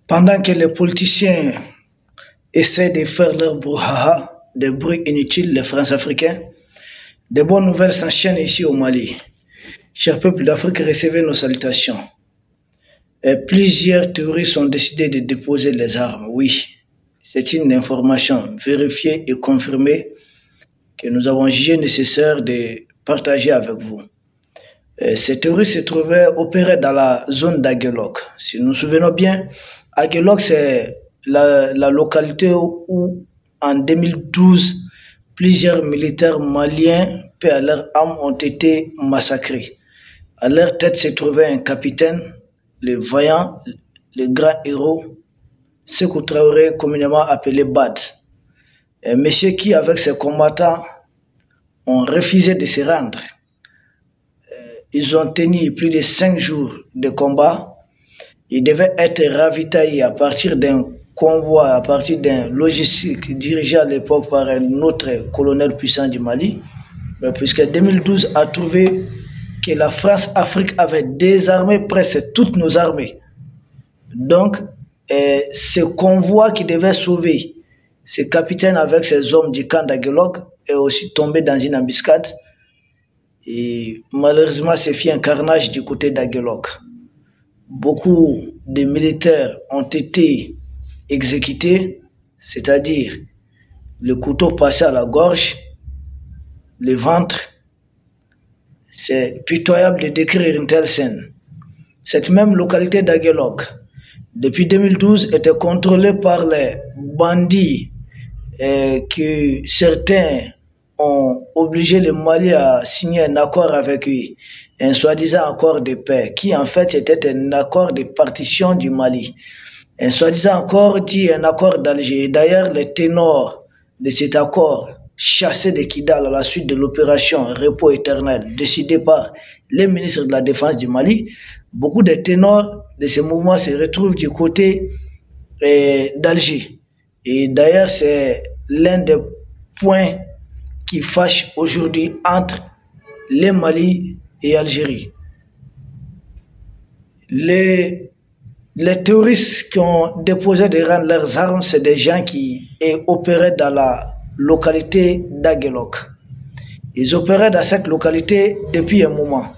Pendant que les politiciens essaient de faire leur brouhaha, des bruits inutiles, les France-Africains, de bonnes nouvelles s'enchaînent ici au Mali. Chers peuples d'Afrique, recevez nos salutations. Plusieurs terroristes ont décidé de déposer les armes. Oui, c'est une information vérifiée et confirmée que nous avons jugé nécessaire de partager avec vous. Ces terroristes se trouvaient opérés dans la zone d'Aguelok. Si nous nous souvenons bien, Aguelok, c'est la localité où, en 2012, plusieurs militaires maliens, paix à leur âme, ont été massacrés. À leur tête se trouvait un capitaine, le vaillant, le grand héros, Sékou Traoré, communément appelé Bad. Un monsieur qui, avec ses combattants, ont refusé de se rendre. Ils ont tenu plus de 5 jours de combat. Ils devaient être ravitaillés à partir d'un convoi, à partir d'un logistique dirigé à l'époque par un autre colonel puissant du Mali. Mais puisque 2012 a trouvé que la France-Afrique avait désarmé presque toutes nos armées. Donc, ce convoi qui devait sauver ce capitaine avec ses hommes du camp d'Aguelok est aussi tombé dans une embuscade. Et malheureusement, c'est fait un carnage du côté d'Aguelok. Beaucoup de militaires ont été exécutés, c'est-à-dire le couteau passé à la gorge, le ventre. C'est pitoyable de décrire une telle scène. Cette même localité d'Aguelok, depuis 2012, était contrôlée par les bandits que certains ont obligé le Mali à signer un accord avec eux, un soi-disant accord de paix, qui en fait était un accord de partition du Mali. Un soi-disant accord dit un accord d'Alger. D'ailleurs, les ténors de cet accord, chassés de Kidal à la suite de l'opération Repos éternel, décidée par les ministres de la Défense du Mali, beaucoup de ténors de ce mouvement se retrouvent du côté d'Alger. Et d'ailleurs, c'est l'un des points qui fâche aujourd'hui entre les Mali et Algérie. Les terroristes qui ont déposé de rendre leurs armes, c'est des gens qui opéraient dans la localité d'Aguelok. Ils opéraient dans cette localité depuis un moment.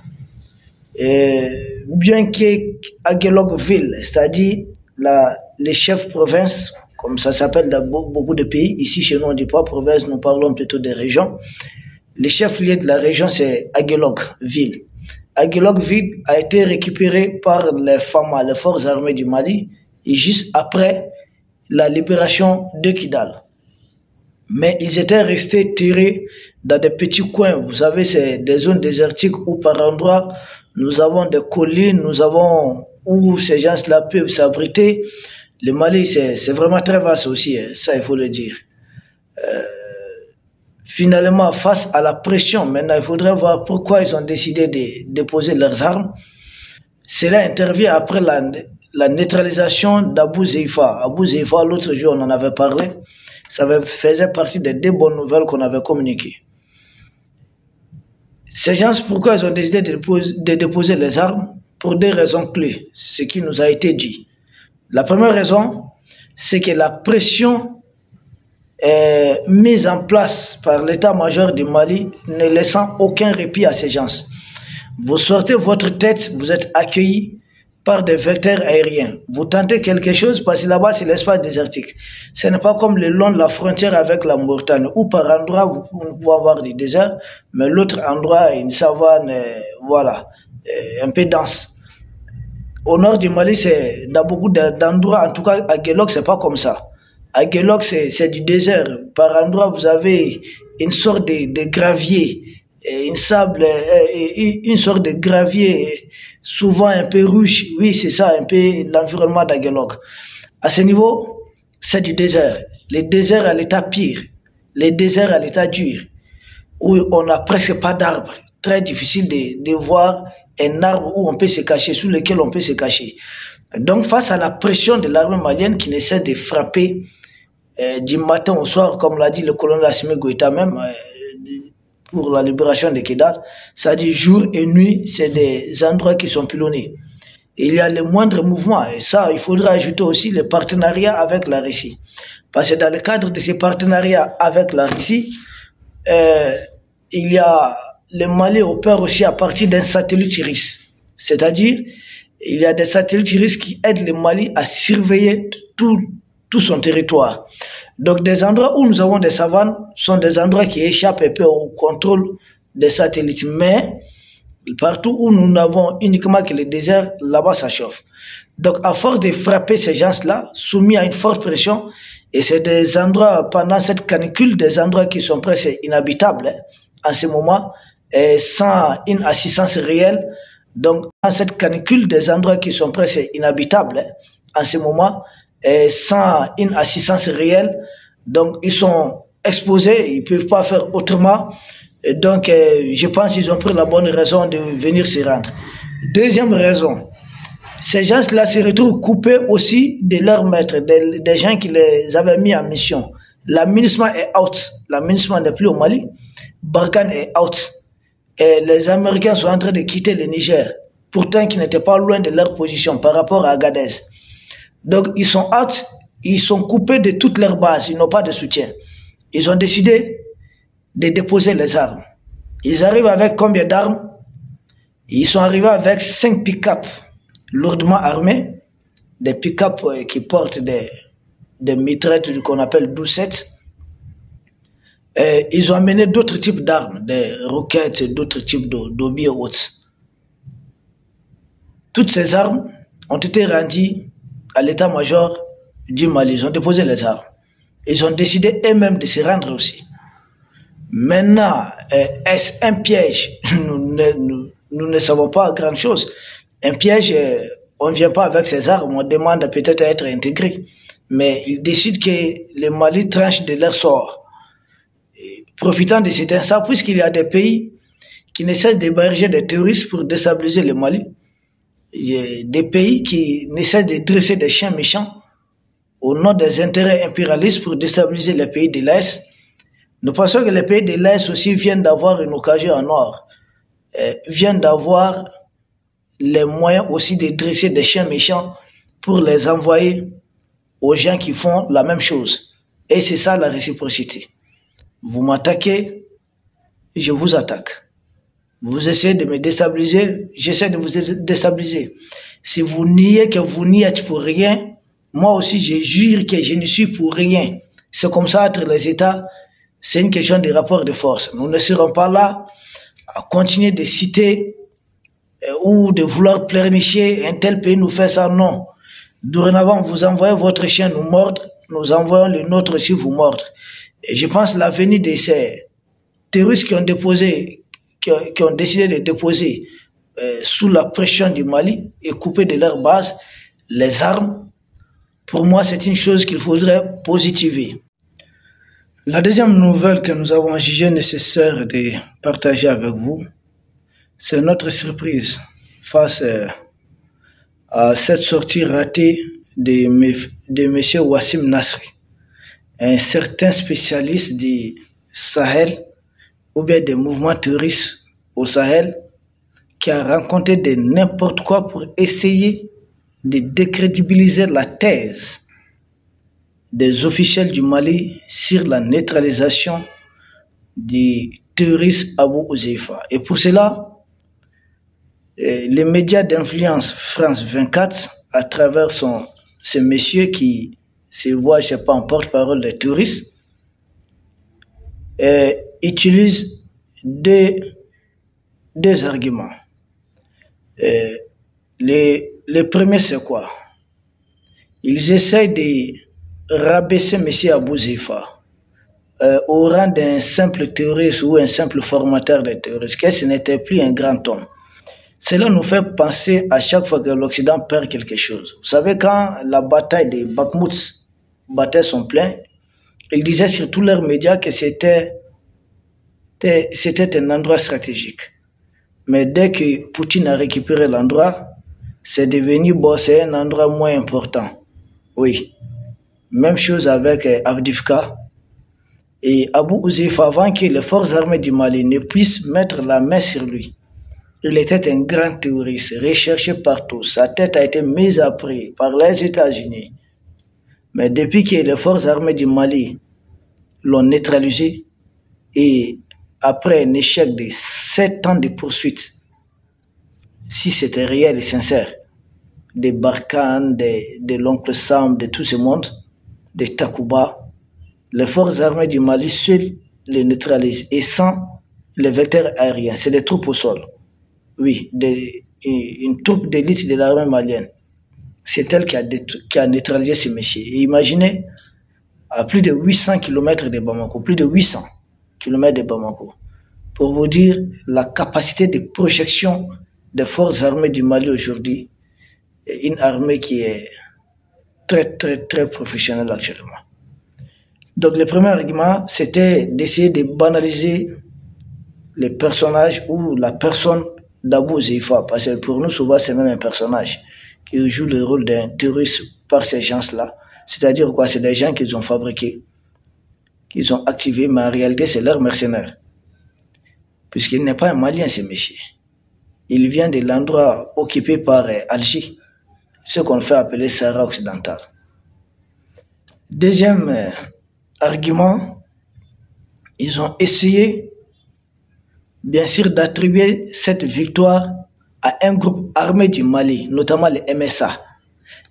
Et bien qu'Aguelok ville, c'est-à-dire les chefs provinces, comme ça s'appelle dans beaucoup de pays. Ici, chez nous, on ne dit pas province, nous parlons plutôt des régions. Le chef-lieu de la région, c'est Aguelok ville. Aguelok ville a été récupéré par les FAMA, les forces armées du Mali, et juste après la libération de Kidal. Mais ils étaient restés terrés dans des petits coins. Vous savez, c'est des zones désertiques où par endroits, nous avons des collines, nous avons où ces gens-là peuvent s'abriter. Le Mali, c'est vraiment très vaste aussi, hein, ça il faut le dire. Finalement, face à la pression, maintenant il faudrait voir pourquoi ils ont décidé de déposer leurs armes. Cela intervient après la neutralisation d'Abou Zeifa. Abou Zeifa, l'autre jour on en avait parlé, ça faisait partie des 2 bonnes nouvelles qu'on avait communiquées. Ces gens, pourquoi ils ont décidé de déposer les armes? Pour 2 raisons clés, ce qui nous a été dit. La première raison, c'est que la pression est mise en place par l'état-major du Mali, ne laissant aucun répit à ces gens. Vous sortez votre tête, vous êtes accueillis par des vecteurs aériens. Vous tentez quelque chose parce que là-bas, c'est l'espace désertique. Ce n'est pas comme le long de la frontière avec la Mauritanie, où par endroit, vous pouvez avoir du désert, mais l'autre endroit, une savane, voilà, un peu dense. Au nord du Mali, c'est dans beaucoup d'endroits, en tout cas à Aguelok, c'est pas comme ça. À Aguelok, c'est du désert. Par endroits, vous avez une sorte de gravier, une sorte de gravier, souvent un peu rouge. Oui, c'est ça, un peu l'environnement d'Aguelok. À ce niveau, c'est du désert. Les déserts à l'état pire, les déserts à l'état dur, où on n'a presque pas d'arbres. Très difficile de voir un arbre où on peut se cacher, sous lequel on peut se cacher. Donc, face à la pression de l'armée malienne qui essaie de frapper du matin au soir, comme l'a dit le colonel Assimi Goïta même, pour la libération de Kidal, ça dit jour et nuit, c'est des endroits qui sont pilonnés. il y a le moindre mouvement. Et ça, il faudra ajouter aussi le partenariat avec la Russie. Parce que dans le cadre de ces partenariats avec la Russie, il y a le Mali opère aussi à partir d'un satellite russe. C'est-à-dire, il y a des satellites russes qui aident le Mali à surveiller tout son territoire. Donc, des endroits où nous avons des savanes sont des endroits qui échappent un peu au contrôle des satellites. Mais, partout où nous n'avons uniquement que le désert, là-bas, ça chauffe. Donc, à force de frapper ces gens-là, soumis à une forte pression, et c'est des endroits, pendant cette canicule, des endroits qui sont presque inhabitables, en ce moment, et sans une assistance réelle. Donc, dans cette canicule, des endroits qui sont presque inhabitables, en ce moment, et sans une assistance réelle. Donc, ils sont exposés, ils ne peuvent pas faire autrement. Et donc, je pense qu'ils ont pris la bonne raison de venir se rendre. Deuxième raison, ces gens-là se retrouvent coupés aussi de leurs maîtres, des gens qui les avaient mis en mission. L'aménagement est out. L'aménagement n'est plus au Mali. Barkhane est out. Et les Américains sont en train de quitter le Niger, pourtant qui n'étaient pas loin de leur position par rapport à Agadez. Donc, ils sont out, ils sont coupés de toutes leurs bases, ils n'ont pas de soutien. Ils ont décidé de déposer les armes. Ils arrivent avec combien d'armes? Ils sont arrivés avec 5 pick-up lourdement armés, des pick-up qui portent des mitraillettes qu'on appelle 12-7. Ils ont amené d'autres types d'armes, des roquettes, d'autres types d'obus et autres. Toutes ces armes ont été rendues à l'état-major du Mali. Ils ont déposé les armes. Ils ont décidé eux-mêmes de se rendre aussi. Maintenant, est-ce un piège? Nous ne savons pas grand chose. Un piège, on ne vient pas avec ses armes, on demande peut-être à être intégré. Mais ils décident que le Mali tranche de leur sort. Et profitant de cet instant, puisqu'il y a des pays qui ne cessent d'héberger des terroristes pour déstabiliser le Mali, il y a des pays qui ne cessent de dresser des chiens méchants au nom des intérêts impérialistes pour déstabiliser les pays de l'Est. Nous pensons que les pays de l'Est aussi viennent d'avoir une occasion en or, viennent d'avoir les moyens aussi de dresser des chiens méchants pour les envoyer aux gens qui font la même chose. Et c'est ça la réciprocité. Vous m'attaquez, je vous attaque. Vous essayez de me déstabiliser, j'essaie de vous déstabiliser. Si vous niez que vous n'y êtes pour rien, moi aussi je jure que je ne suis pour rien. C'est comme ça entre les États, c'est une question de rapport de force. Nous ne serons pas là à continuer de citer ou de vouloir pleurnicher un tel pays nous fait ça, non. Dorénavant, vous envoyez votre chien nous mordre, nous envoyons le nôtre aussi vous mordre. Et je pense que l'avenir de ces terroristes qui ont décidé de déposer sous la pression du Mali et couper de leur base les armes, pour moi c'est une chose qu'il faudrait positiver. La deuxième nouvelle que nous avons jugé nécessaire de partager avec vous, c'est notre surprise face à cette sortie ratée de M. Wassim Nasri, un certain spécialiste du Sahel ou bien des mouvements terroristes au Sahel qui a rencontré de n'importe quoi pour essayer de décrédibiliser la thèse des officiels du Mali sur la neutralisation du terroriste Abou Ouzeifa. Et pour cela, les médias d'influence France 24, à travers ce monsieur qui se voit, je ne sais pas, en porte-parole des terroristes, utilisent deux arguments. Le premier, c'est quoi? Ils essayent de rabaisser M. Abou Ouzeifa au rang d'un simple terroriste ou un simple formateur de terroristes, que ce n'était plus un grand homme. Cela nous fait penser à chaque fois que l'Occident perd quelque chose. Vous savez, quand la bataille de Bakhmout battait son plein, ils disaient sur tous leurs médias que c'était un endroit stratégique. Mais dès que Poutine a récupéré l'endroit, c'est devenu, bon, c'est un endroit moins important. Oui. Même chose avec Avdivka. Et Abou Ouzeifa, avant que les forces armées du Mali ne puissent mettre la main sur lui, Il était un grand terroriste, recherché partout. Sa tête a été mise à prix par les États-Unis. Mais depuis que les forces armées du Mali l'ont neutralisé, et après un échec de 7 ans de poursuite, si c'était réel et sincère, de Barkhane, de l'oncle Sam, de tout ce monde, de Takuba, les forces armées du Mali seules les neutralisent et sans les vecteurs aériens, c'est des troupes au sol. Oui, une troupe d'élite de l'armée malienne. C'est elle qui a neutralisé ces messieurs. Et imaginez, à plus de 800 km de Bamako, plus de 800 km de Bamako, pour vous dire la capacité de projection des forces armées du Mali aujourd'hui, une armée qui est très professionnelle actuellement. Donc le premier argument, c'était d'essayer de banaliser les personnages ou la personne d'Abou Zeifa, parce que pour nous, souvent, c'est même un personnage qui joue le rôle d'un terroriste par ces gens-là. C'est-à-dire quoi? C'est des gens qu'ils ont fabriqués, qu'ils ont activés, mais en réalité, c'est leurs mercenaires. Puisqu'il n'est pas un Malien, ce monsieur. Il vient de l'endroit occupé par Alger, ce qu'on fait appeler Sahara occidental. Deuxième argument, ils ont essayé, bien sûr, d'attribuer cette victoire à un groupe armé du Mali, notamment les MSA.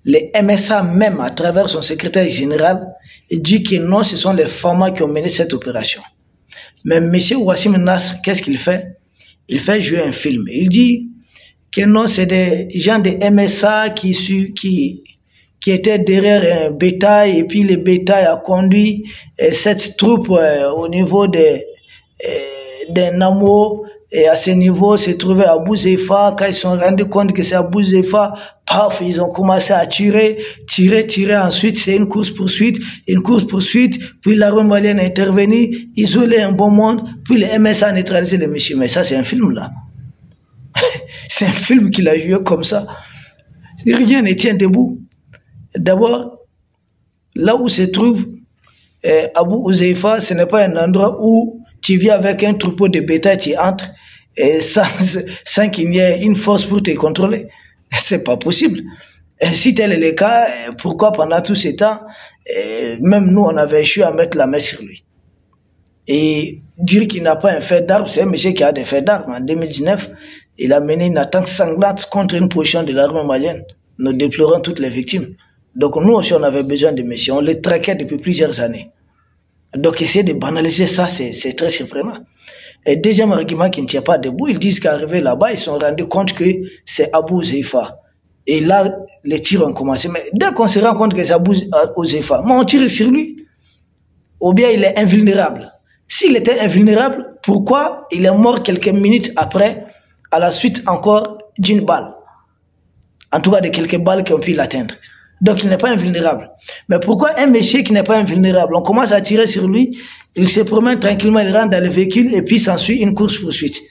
Les MSA même, à travers son secrétaire général, il dit que non, ce sont les FAMA qui ont mené cette opération. Mais M. Wassim Nasr, qu'est-ce qu'il fait? Il fait jouer un film. Il dit que non, c'est des gens de MSA qui étaient derrière un bétail, et puis le bétail a conduit cette troupe au niveau des Namo, et à ce niveau se trouvait Abou Zeifa. Quand ils se sont rendus compte que c'est Abou Zeifa, paf, ils ont commencé à tirer, ensuite c'est une course-poursuite, puis l'armée malienne a intervenu, isolé un bon monde, puis le MSA a neutralisé les messieurs. Mais ça, c'est un film là. C'est un film qu'il a joué comme ça. Rien ne tient debout. D'abord, là où se trouve Abou Zeifa, ce n'est pas un endroit où tu viens avec un troupeau de bétail, tu entres sans qu'il y ait une force pour te contrôler. C'est pas possible. Et si tel est le cas, pourquoi pendant tout ce temps, même nous, on avait échoué à mettre la main sur lui. Et dire qu'il n'a pas un fait d'armes, c'est un monsieur qui a des faits d'armes. En 2019, il a mené une attaque sanglante contre une position de l'armée malienne. Nous déplorons toutes les victimes. Donc nous aussi, on avait besoin de messieurs. On les traquait depuis plusieurs années. Donc essayer de banaliser ça, c'est très surprenant. Et deuxième argument qui ne tient pas debout, ils disent qu'arrivé là-bas, ils se sont rendus compte que c'est Abou Zeifa. Et là, les tirs ont commencé. Mais dès qu'on se rend compte que c'est Abou Zeifa, on tire sur lui. Ou bien il est invulnérable. S'il était invulnérable, pourquoi il est mort quelques minutes après, à la suite encore d'une balle? En tout cas, de quelques balles qui ont pu l'atteindre. Donc, il n'est pas invulnérable. Mais pourquoi un monsieur qui n'est pas invulnérable? On commence à tirer sur lui, il se promène tranquillement, il rentre dans le véhicule et puis s'ensuit une course-poursuite.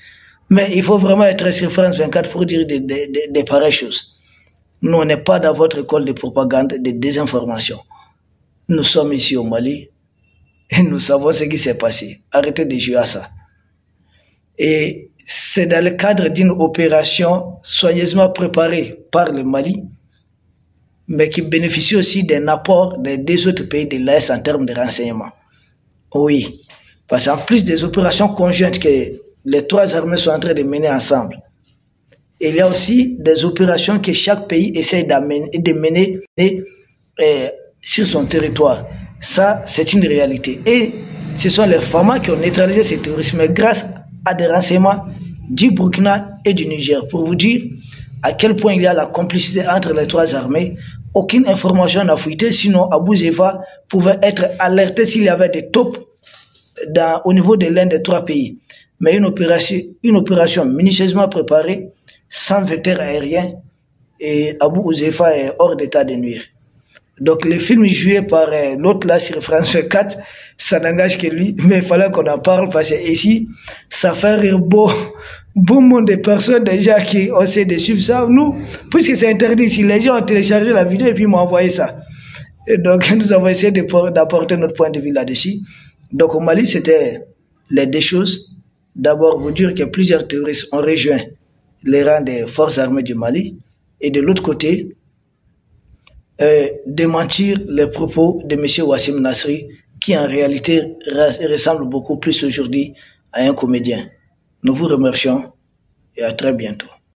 Mais il faut vraiment être sur France 24 pour dire des pareilles choses. Nous, on n'est pas dans votre école de propagande, de désinformation. Nous sommes ici au Mali et nous savons ce qui s'est passé. Arrêtez de jouer à ça. Et c'est dans le cadre d'une opération soigneusement préparée par le Mali, mais qui bénéficie aussi d'un apport des deux autres pays de l'Est en termes de renseignement. Oui, parce qu'en plus des opérations conjointes que les trois armées sont en train de mener ensemble, il y a aussi des opérations que chaque pays essaie de mener sur son territoire. Ça, c'est une réalité. Et ce sont les FAMA qui ont neutralisé ces terroristes, mais grâce à des renseignements du Burkina et du Niger. Pour vous dire à quel point il y a la complicité entre les trois armées, aucune information n'a fuité, sinon Abou Zeifa pouvait être alerté s'il y avait des taupes au niveau de l'un des trois pays. Mais une opération minutieusement préparée, sans vecteur aérien, et Abou Zeifa est hors d'état de nuire. Donc le film joué par l'autre là sur France 4, ça n'engage que lui, mais il fallait qu'on en parle parce que ici, ça fait rire bon monde de personnes déjà qui ont essayé de suivre ça. Nous, puisque c'est interdit, si les gens ont téléchargé la vidéo et puis m'ont envoyé ça. Et donc nous avons essayé d'apporter notre point de vue là-dessus. Donc au Mali, c'était les deux choses. D'abord, vous dire que plusieurs terroristes ont rejoint les rangs des forces armées du Mali et de l'autre côté, démentir les propos de M. Wassim Nasri qui en réalité ressemble beaucoup plus aujourd'hui à un comédien. Nous vous remercions et à très bientôt.